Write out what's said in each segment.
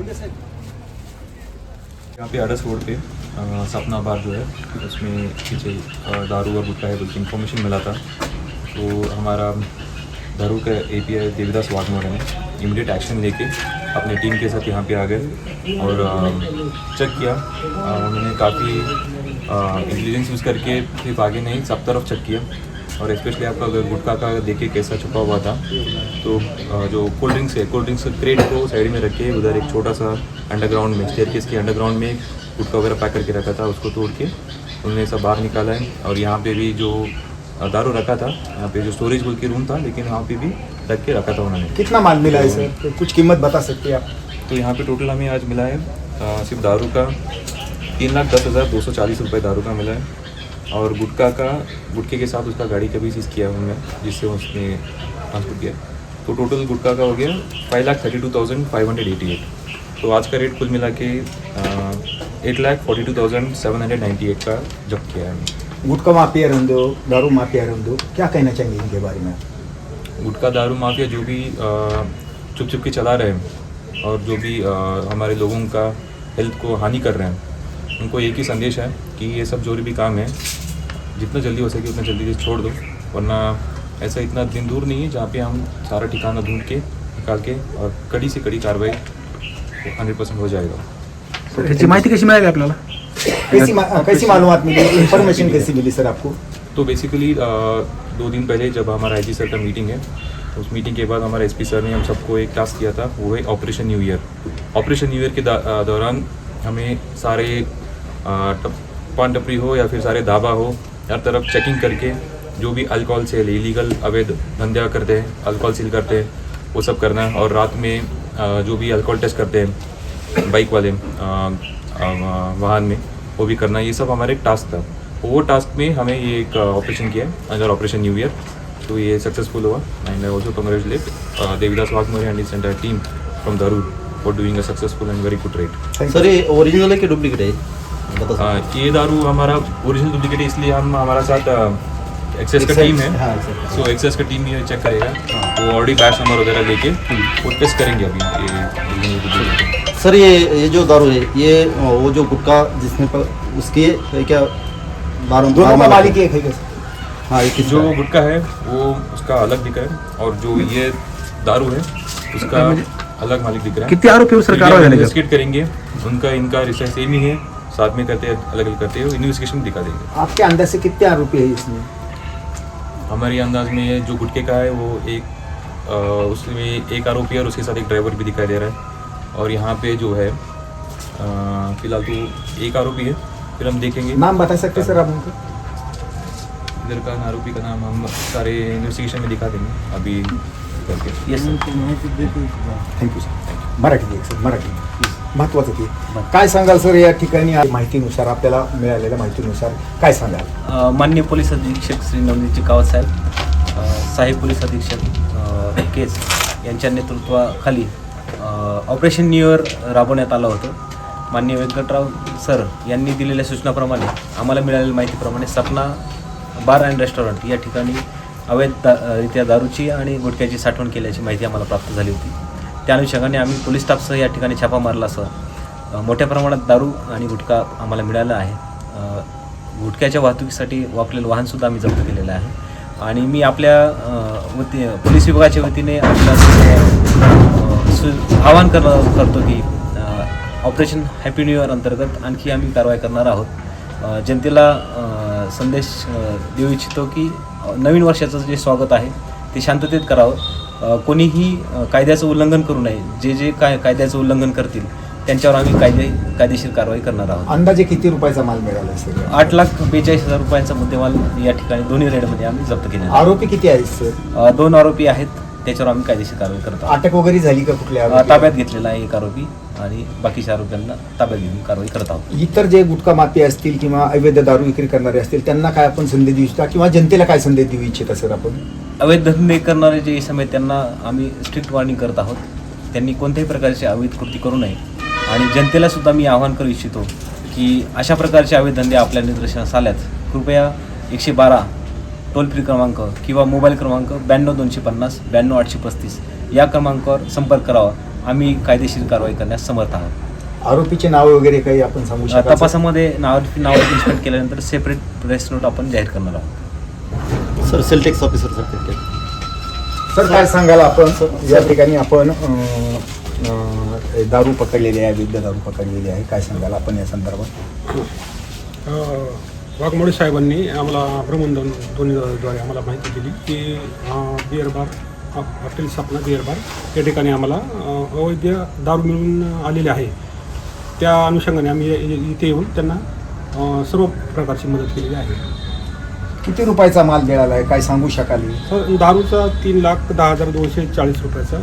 यहाँ पे अडस रोड पे सपना बार जो है उसमें पीछे दारू और गुटखा है बल्कि इन्फॉर्मेशन मिला था। तो हमारा दारू का API देवीदास वाघमोरे ने इमीडिएट एक्शन लेके अपने टीम के साथ यहाँ पे आ गए और चेक किया। उन्होंने काफ़ी इंटेलिजेंस यूज़ करके सिर्फ आगे नहीं सब तरफ चेक किया और स्पेशली आपका अगर गुटखा का देखे कैसा छुपा हुआ था तो जो कोल्ड ड्रिंक्स क्रेट को साइड में रख के उधर एक छोटा सा अंडरग्राउंड में स्टेयरकेस के अंडरग्राउंड में गुटखा वगैरह पैक करके रखा था, उसको तोड़ के उन्होंने सब बाहर निकाला है। और यहाँ पे भी जो दारू रखा था, यहाँ पे जो स्टोरेज बोल के रूम था लेकिन वहाँ पे भी रख के रखा था उन्होंने। कितना माल मिला है सर, कुछ कीमत बता सकते हैं आप? तो यहाँ पे टोटल हमें आज मिला है सिर्फ दारू का 3,10,240 रुपये दारू का मिला है और गुटखे के साथ उसका गाड़ी का भी सीज किया उन्होंने जिससे उसने ट्रांसपोर्ट किया। तो टोटल गुटखा का हो गया 5,32,588। तो आज का रेट कुल मिला के 8,42,798 का जब्त किया है। गुटखा माफिया रहने दो, दारू माफिया रहने दो, क्या कहना चाहेंगे इनके बारे में? गुटखा दारू माफिया जो भी चुप चुप के चला रहे हैं और जो भी हमारे लोगों का हेल्थ को हानि कर रहे हैं, उनको एक ही संदेश है कि ये सब जो भी काम है जितना जल्दी हो सके उतना जल्दी से छोड़ दो, वरना ऐसा इतना दिन दूर नहीं है जहाँ पे हम सारा ठिकाना ढूंढ के निकाल के और कड़ी से कड़ी कार्रवाई 100% हो जाएगा। त्याची माहिती कशी मिळाली आपल्याला? कैसी मालूमात मिली, इन्फॉर्मेशन कैसी मिली सर आपको? तो बेसिकली 2 दिन पहले जब हमारा IG सर का मीटिंग है, उस मीटिंग के बाद हमारे SP सर ने हम सबको एक टास्क किया था, वो है operation new year. Operation new year के दौरान हमें सारे पान टपरी हो या फिर सारे ढाबा हो, हर तरफ चेकिंग करके जो भी अल्कोहल सेल इलीगल अवैध धंधा करते हैं, अल्कोहल सेल करते हैं, वो सब करना है। और रात में जो भी अल्कोहल टेस्ट करते हैं बाइक वाले वाहन में, वो भी करना है। ये सब हमारे एक टास्क था। वो टास्क में हमें ये एक ऑपरेशन किया अंडर ऑपरेशन न्यू ईयर। तो ये सक्सेसफुल हुआ and I also congratulate Devidas Waghmare and his entire team from Darur for doing a successful and very good raid. Sir ये ओरिजिनल है कि डुप्लीकेट है? ये दारू हमारा ओरिजिनल डुप्लीकेट है, इसलिए हम हमारा साथ एक्सेस का टीम है। सो एक्सेस का टीम ये चेक करेगा, वो ऑलरेडी बैच नंबर वगैरह लेके वो टेस्ट करेंगे अभी ये। सर ये जो दारू है ये वो जो गुटखा जिसमें उसकी क्या दारू दोनों का मालिक एक है क्या? हाँ, एक जो गुटखा है वो उसका अलग दिख रहा है और जो ये दारू है उसका अलग मालिक दिख रहा है। कितने आरोपी सरकार इन्वेस्टिगेट करेंगे, उनका इनका रिसर्च सेम ही है, साथ में करते हैं, अलग अलग करते हैं, इन्वेस्टिगेशन दिखा देंगे। आपके अंदाज से कितने आरोपी है इसमें? हमारे अंदाज में जो गुटखे का है वो उसमें एक आरोपी है और उसके साथ एक ड्राइवर भी दिखाई दे रहा है। और यहाँ पे जो है फिलहाल तो एक आरोपी है, फिर हम देखेंगे। नाम बता सकते सर आप उनको? इधर का आरोपी का नाम हम सारे इन्वेस्टिगेशन में दिखा देंगे अभी करके। Yes sir. Thank you sir. Marathi एक सर, मराठी महत्त्वाचं ते काय सांगाल सर या ठिकाणी माहितीनुसार, आपल्याला मिळालेल्या माहितीनुसार काय सांगाल? माननीय पोलीस अधीक्षक श्री नवनीत चिकावत साहेब, सहाय्यक पोलीस अधीक्षक केस यांच्या नेतृत्वाखाली ऑपरेशन न्यू इयर राबवण्यात आलं होतं। माननीय व्यंकटराव सर यांनी दिलेल्या सूचनाप्रमाणे आम्हाला मिळालेल्या माहितीप्रमाणे सपना बार अँड रेस्टॉरंट या ठिकाणी अवैधरित्या दारूची आणि गुटख्याची साठवण केल्याची माहिती आम्हाला प्राप्त झाली होती। त्या अनुषंगाने आम्ही पोलीस स्टाफसह या ठिकाणी छापा मारला असं मोठ्या प्रमाणात दारू आणि गुटखा आम्हाला मिळाला आहे। गुटख्याच्या वाहतुकीसाठी वापरलेलं वाहनसुद्धा आम्ही जप्त केलेलं आहे आणि मी आपल्या पोलीस विभागाच्या वतीने आवाहन करतो की ऑपरेशन हॅपी न्यू इयर अंतर्गत आणखी आम्ही कारवाई करणार आहोत। जनतेला संदेश देऊ इच्छितो की नवीन वर्षाचं जे स्वागत आहे ते शांततेत करावं, कोणीही कायद्याचं उल्लंघन करू नये। जे कायद्याचं उल्लंघन करतील त्यांच्यावर आम्ही कायदेशीर कारवाई करणार आहोत। अंदाजे किती रुपयाचा माल मिळाला सर? 8,42,000 रुपयांचा मुद्देमाल या ठिकाणी दोन्ही रेडमध्ये आम्ही जप्त केले। आरोपी किती आहेत सर? 2 आरोपी आहेत, त्याच्यावर आम्ही कायदेशीर कारवाई करत आहोत। अटक वगैरे झाली का कुठल्या? ताब्यात घेतलेला आहे एक आरोपी आणि बाकीच्या आरोपींना ताब्यात घेऊन कारवाई करत आहोत। इतर जे गुटखा माफिया असतील किंवा अवैध दारू विक्री करणारे असतील त्यांना काय आपण संदेश देऊ इच्छिता किंवा जनतेला काय संदेश देऊ इच्छिता सर आपण? अवैध धंदे करणारे जे इसम आहेत त्यांना आम्ही स्ट्रिक्ट वॉर्निंग करत आहोत। त्यांनी कोणत्याही प्रकारची अवैध कृती करू नये आणि जनतेला सुद्धा मी आवाहन करू इच्छितो की अशा प्रकारचे अवैध धंदे आपल्या निदर्शनास आल्यास कृपया 112 टोल फ्री क्रमांक किंवा मोबाईल क्रमांक 92 250 92 835 या क्रमांकावर संपर्क करावा आम्ही कायदेशीर कारवाई करण्यास समर्थ आहोत. आरोपीचे नाव वगैरे काही आपण सांगू शकता? तपासामध्ये नाव इन्स्पेक्ट केल्यानंतर सेपरेट प्रेस नोट आपण जाहीर करणार आहोत. Sir sales tax officer sir sir काय सांगाल आपण या ठिकाणी आपण दारू पकडलेली आहे, विविध दारू पकडलेली आहे, काय सांगाल आपण या संदर्भात? वाघमोडे साहेबांनी आम्हाला भ्रमणध्वनीद्वारे आम्हाला माहिती दिली की beer bar hotel Sapna beer bar या ठिकाणी आम्हाला अवैध दारू मिळून आलेले आहे. त्या अनुषंगाने आम्ही इथे येऊन त्यांना सर्व प्रकारची मदत केलेली आहे. किती रुपयाचा माल मिळाला आहे, काय सांगू शकाल? दारूचा 3,10,240 रुपयाचा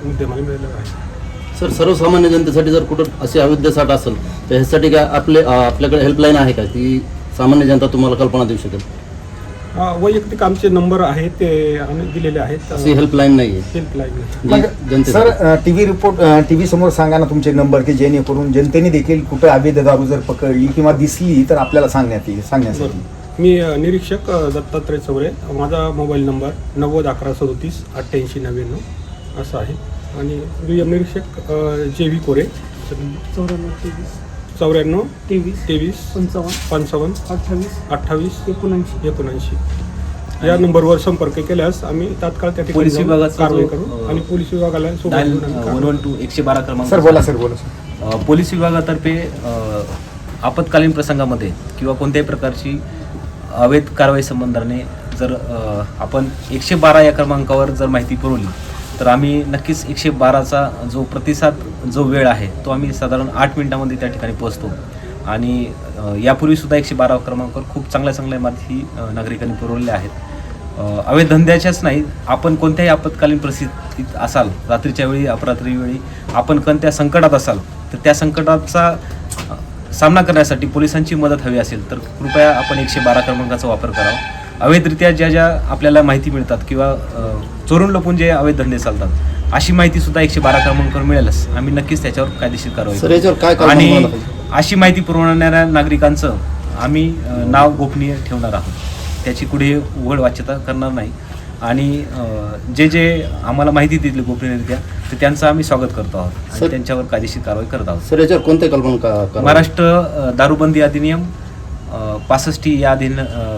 मुद्देमाल मिळालेला आहे. सर सर्वसामान्य जनतेसाठी जर कुठं असे अवैध साठ असेल तर ह्यासाठी काय आपल्याकडे हेल्पलाईन आहे का, ती सामान्य जनता तुम्हाला कल्पना देऊ शकेल? वैयक्तिक आमचे नंबर आहेत ते आम्ही दिलेले आहेत. अशी हेल्पलाईन नाही आहे हेल्पलाईन. सर टीव्ही समोर सांगा ना तुमचे नंबर, की जेणेकरून जनतेने देखील कुठं अवैध दारू जर पकडली किंवा दिसली तर आपल्याला सांगण्यासाठी. मी निरीक्षक दत्तात्रय चौरे. माझा मोबाईल नंबर 90-11-37-88-99 असा आहे. आणि दुय्यम निरीक्षक JV कोरे 94-23-55-58-28-79 या नंबरवर संपर्क केल्यास आम्ही तात्काळ त्या ठिकाणी पोलीस विभागाचा कारवाई करू आणि पोलीस विभागाला सोबत घेऊन आम्ही कारवाई 112 112 क्रमांक. सर बोला सर. पोलीस विभागातर्फे आपत्कालीन प्रसंगामध्ये किंवा कोणत्याही प्रकारची अवैध कारवाई संबंधाने जर आपण 112 या क्रमांकावर जर माहिती पुरवली तर आम्ही नक्कीच 112चा जो प्रतिसाद जो वेळ आहे तो आम्ही साधारण 8 मिनिटांमध्ये त्या ठिकाणी पोहोचतो. आणि यापूर्वीसुद्धा 112 क्रमांकावर खूप चांगल्या माहिती नागरिकांनी पुरवलेल्या आहेत. अवैध धंद्याच्याच नाही, आपण कोणत्याही आपत्कालीन परिस्थितीत असाल, रात्रीच्या वेळी अपरात्री वेळी आपण कोणत्या संकटात असाल तर त्या संकटाचा सामना करण्यासाठी पोलिसांची मदत हवी असेल तर कृपया आपण 112 क्रमांकाचा वापर करावा. अवैधरित्या ज्या आपल्याला माहिती मिळतात किंवा चोरून लपून जे अवैध धंदे चालतात अशी माहितीसुद्धा 112 क्रमांकावर मिळेलच. आम्ही नक्कीच त्याच्यावर कायदेशीर कारवाई करू. आणि अशी माहिती पुरवणाऱ्या नागरिकांचं आम्ही नाव गोपनीय ठेवणार आहोत. त्याची कुठे उघड वाच्यता करणार नाही. आणि जे आम्हाला माहिती दिली गोपनीयरित्या तर त्यांचं आम्ही स्वागत करतो आहोत आणि त्यांच्यावर कायदेशीर कारवाई करत आहोत. सर याच्यावर कोणते कलम? महाराष्ट्र दारूबंदी अधिनियम 65 या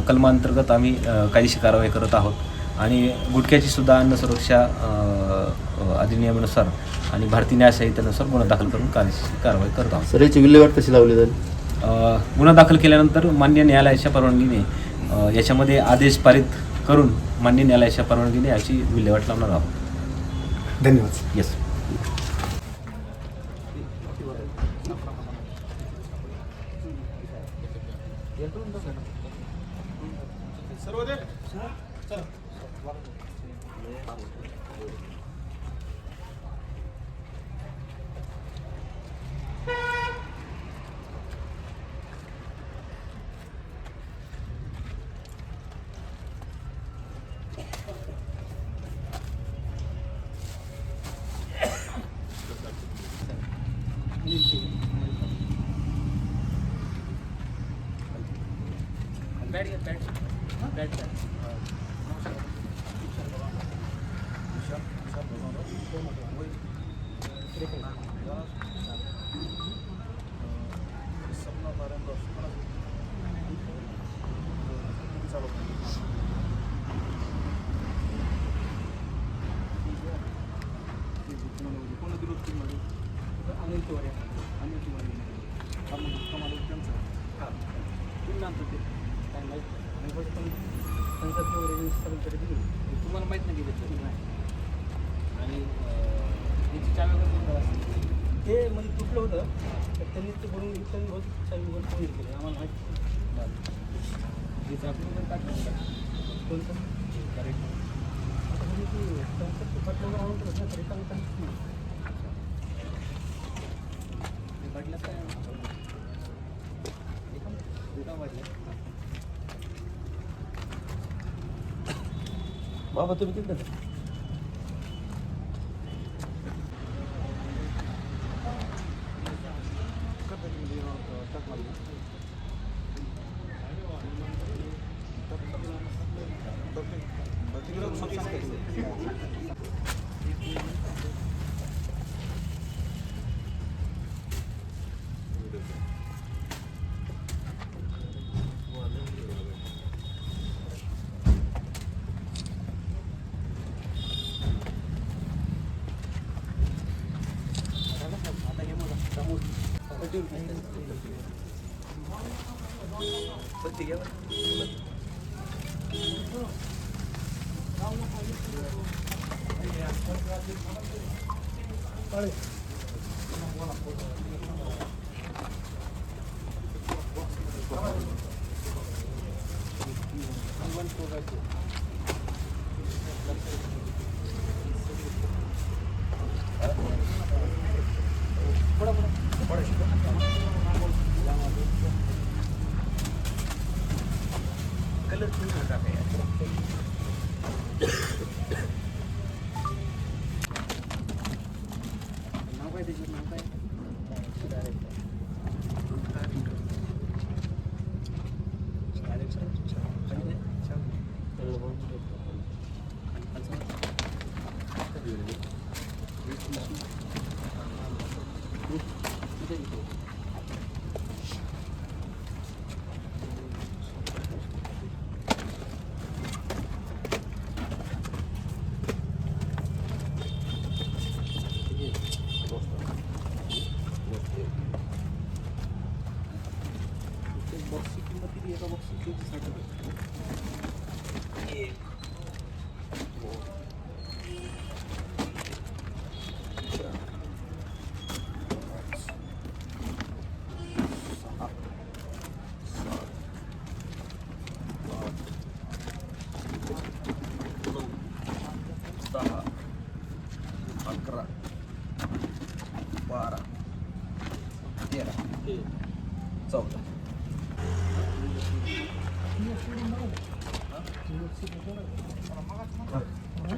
कलमांतर्गत आम्ही कायदेशीर कारवाई करत आहोत. आणि गुटख्याची सुद्धा अन्न सुरक्षा अधिनियमानुसार आणि भारतीय न्याय संहितेनुसार गुन्हा दाखल करून कायदेशीर कारवाई करत आहोत. सर याची विल्हेवाट कशी लावली जाईल? गुन्हा दाखल केल्यानंतर मान्य न्यायालयाच्या परवानगीने याच्यामध्ये आदेश पारित करून मान्य न्यायालयाच्या परवानगीने याची विल्हेवाट लावणार आहोत. धन्यवाद. येस. तुम्हाला माहीत नाही आणि याची चावी वगैरे हे म्हणजे तुटलं होतं तर त्यांनी ते बनवून चावी वगैरे फोन केलं आम्हाला माहिती बाबा तुम्ही तिकडे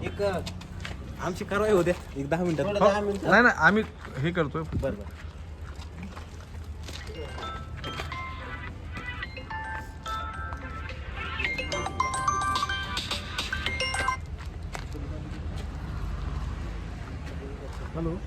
एक आमची कारवाई होते एक 10 मिनिटात. नाही नाही आम्ही हे करतोय. बरं. हॅलो